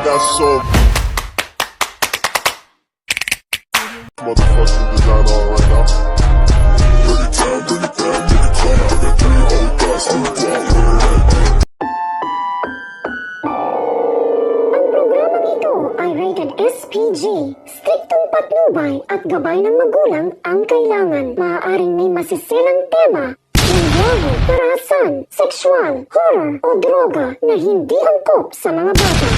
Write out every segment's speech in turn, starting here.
got so motherfucking design on right now. Bring it down, bring it down, bring it down. I got 3 old thoughts to the Ang programang ito ay rated SPG. Striktong patnubay at gabay ng magulang ang kailangan. Maaaring may masisilang tema, lingwahe, karahasan, sexual, horror o droga na hindi angkop sa mga bata.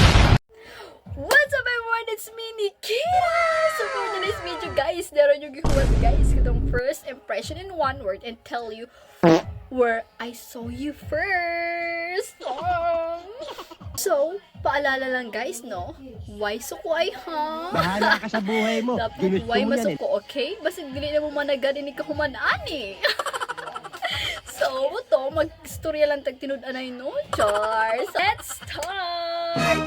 What's up everyone? It's me, Nikita! So for today's video guys, naroon yung gihuwat guys kitong first impression in one word and tell you where I saw you first. So, paalala lang guys, no? Why sukway, ha? Bahala ka sa buhay mo. Dapat Ginusto why mo yan eh. masuko, okay? Basta dili na mo managan, hindi ka humanaan eh. So, to, mag-storya lang tag-tinud-anay no? Chars! Let's start!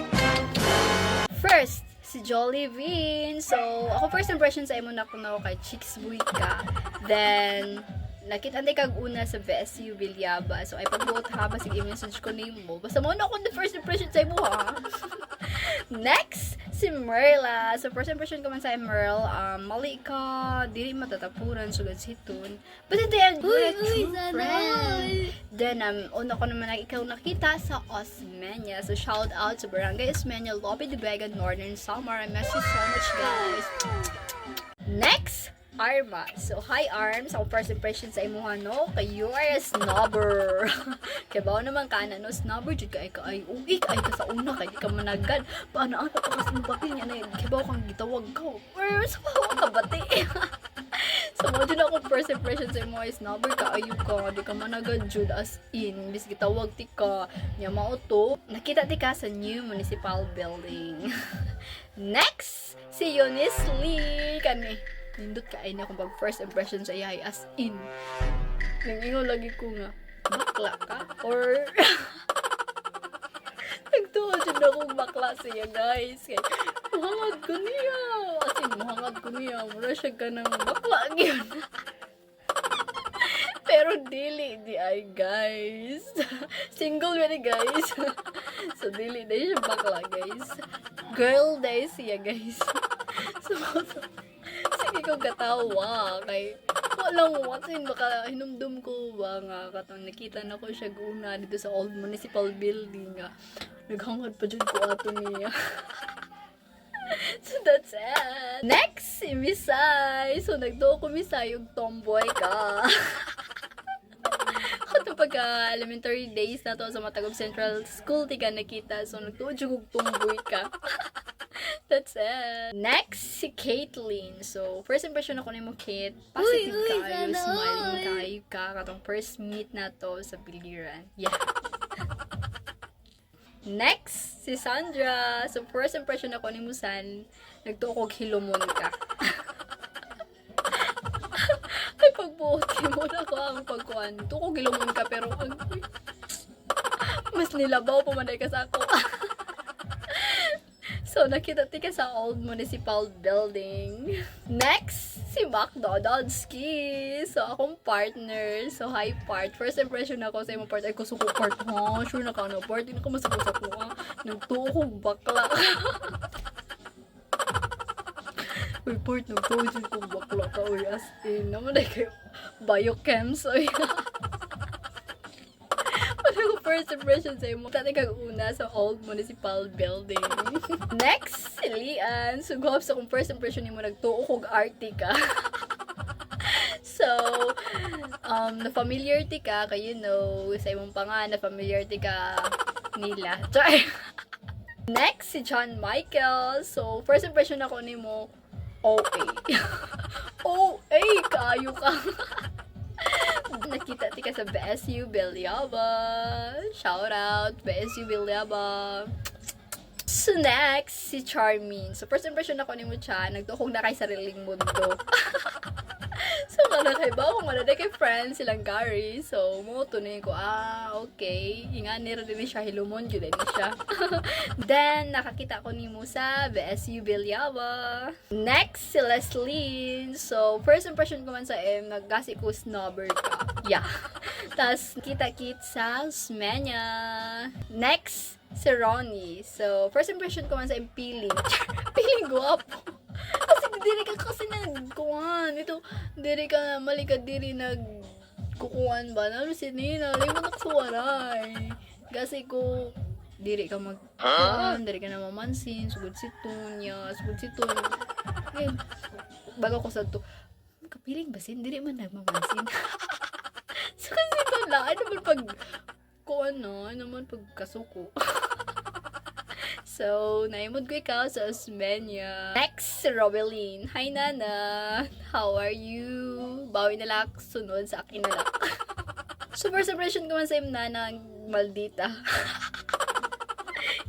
First, si Jollibee. So, ako first impression sa imo na kung ako kay Chicks Buika. Then, nakita kag una sa VSU Bilyaba. So, ay pag-vote ha, basig i-message ko name mo. Basta mo na ako the first impression sa imo ha. Next, si Merla. So, first impression ko man sa Merl, mali ka, dili matatapuran, sugad siton. But then, good friend. Then, una ko naman ikaw nakita sa Osmeña. So, shout out sa Barangay Osmeña, Lope de Vega, Northern Samar. I miss you so much, guys. Next, Arma. So, hi Arms. Ang first impression sa imuha, no? Kay you are a snobber. Kaya ba naman ka na, no? Snobber, dyan ka ay uig, ay ka sa una, kaya di ka managad. Paano ka kasi ng papel niya na yun? Kaya ba kang gitawag ka? Where's ka bati? So, mo dyan ako first impression sa imuha, snobber ka, ayun ka, di ka managad, jud as in. Bis gitawag ti ka, niya mauto. Nakita ti ka sa new municipal building. Next, si Eunice Lee. Kani. Nindot ka ay na kung pag first impression sa iya as in. Nangingo lagi ko nga, bakla ka? Or nagtuwa dyan akong bakla siya guys. Kaya muhangad ko niya. As in, muhangad ko niya. Mura siya ka ng bakla yun. Pero dili di ay guys. Single ba ni guys? So dili na siya bakla guys. Girl day siya guys. So sige ko katawa kay walang watsin baka hinumdum ko ba nga katong nakita na ko siya guna dito sa old municipal building nga naghangad pa dyan ko ato niya. So that's it. Next si Misay. So nagtuo ko Misay yung tomboy ka. Katong pagka elementary days na to sa Matagog Central School di ka nakita, so nagtuo dyan kong tomboy ka. That's it. Next, si Caitlyn. So, first impression ako ni mo, Kate. Positive kayo, smiling kayo ka. Katong first meet na to sa biliran. Yeah. Next, si Sandra. So, first impression ako ni mo, San. Nagtuokog hilumon ka. Ay, pagbuot mo na ko ang pagkuhan. Tukog hilumon ka, pero mas nilabaw pumanay ka sa ako. So, nakita tika sa old municipal building. Next, si McDonald'ski. So, akong partner. So, hi part. First impression ako sa imong part. Ay, kusuko part ha. Sure na ka na part. Hindi na ka masapo-sapo ha. Nagtuo kong bakla. Uy, part, nagtuo dyan kong bakla ka. Uy, as in. Naman ay kayo. Biochem. So, first impression sa imo. Tati kag una sa old municipal building. Next, si Lian. So, go sa kung first impression nimo nagtuo kog arty ka. So, na-familiar ti ka, kay you know, sa imong pangan, na-familiar ti ka nila. Char! Next, si John Michael. So, first impression ako nimo, OA. OA, kayo ka. Nakita tika sa BSU Bilyaba. Shout out, BSU Bilyaba. So next, si Charmin. So first impression ako ni mo siya, nagtukong na kay sariling mundo. So kada kay ba kung ano kay friends silang Gary. So mo tunin ko, okay. Ingan ni rin siya hilumon jud ni siya. Then nakakita ko ni mo sa BSU Bilyaba. Next, si Leslie. So first impression ko man sa nagasi ko snobber ka. Yeah. Tas kita-kit sa Osmeña. Next, si Ronnie. So, first impression ko man sa piling. Piling guwapo. Kasi diri ka kasi nagkuhan. Ito, diri ka malikad diri nagkukuhan ba? Nalo si Nina, lima nakasuwaray. Kasi ko, diri ka magkuhan, diri ka na mamansin, sugod si Tunya, sugod si Tunya. Ngayon, bago ko sa to, kapiling basin, diri man nagmamansin. So, kasi ito lang, ay naman pag, kuhan na, ay naman pag kasuko. So, naimod ko ikaw sa Osmeña. Next, si Robeline. Hi, Nana. How are you? Bawi na lang sunod sa akin na lang. Super impression ko man sa im Nana, maldita.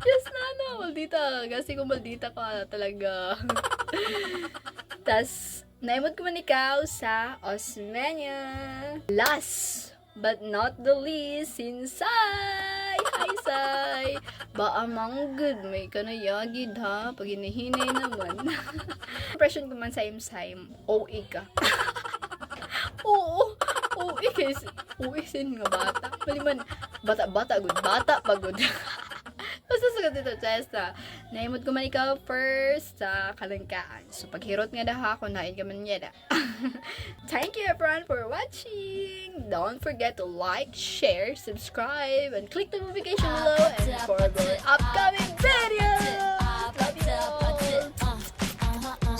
Yes, Nana, maldita. Kasi kung maldita ka talaga. Tas, naimod ko man ikaw sa Osmeña. Last, but not the least, Sinsay! Hi, Say! Ba amang good, may kanayagid ha, pag hinihinay naman. Impression ko man sa Imsay, OA ka. Oo, OA kasi, OA sin nga bata. Maliman, bata, good, bata, pagod. Basta sa dito, Chesta. Naimod ko man ikaw first sa kalangkaan. So, paghirot nga daha, kunain ka man niya. Thank you everyone for watching. Don't forget to like, share, subscribe, and click the notification below and for more upcoming videos. Love you all.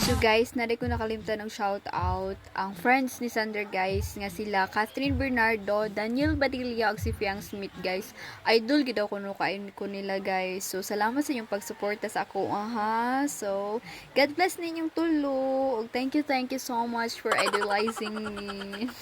So guys, nari ko nakalimutan ng shoutout ang friends ni Sander guys, nga sila Catherine Bernardo, Daniel Badilla, ug si Fiang Smith guys. Idol gid ako kain ko nila guys. So salamat sa inyong pagsuporta sa ako aha. So God bless ninyong tulo. Ug thank you so much for idolizing me.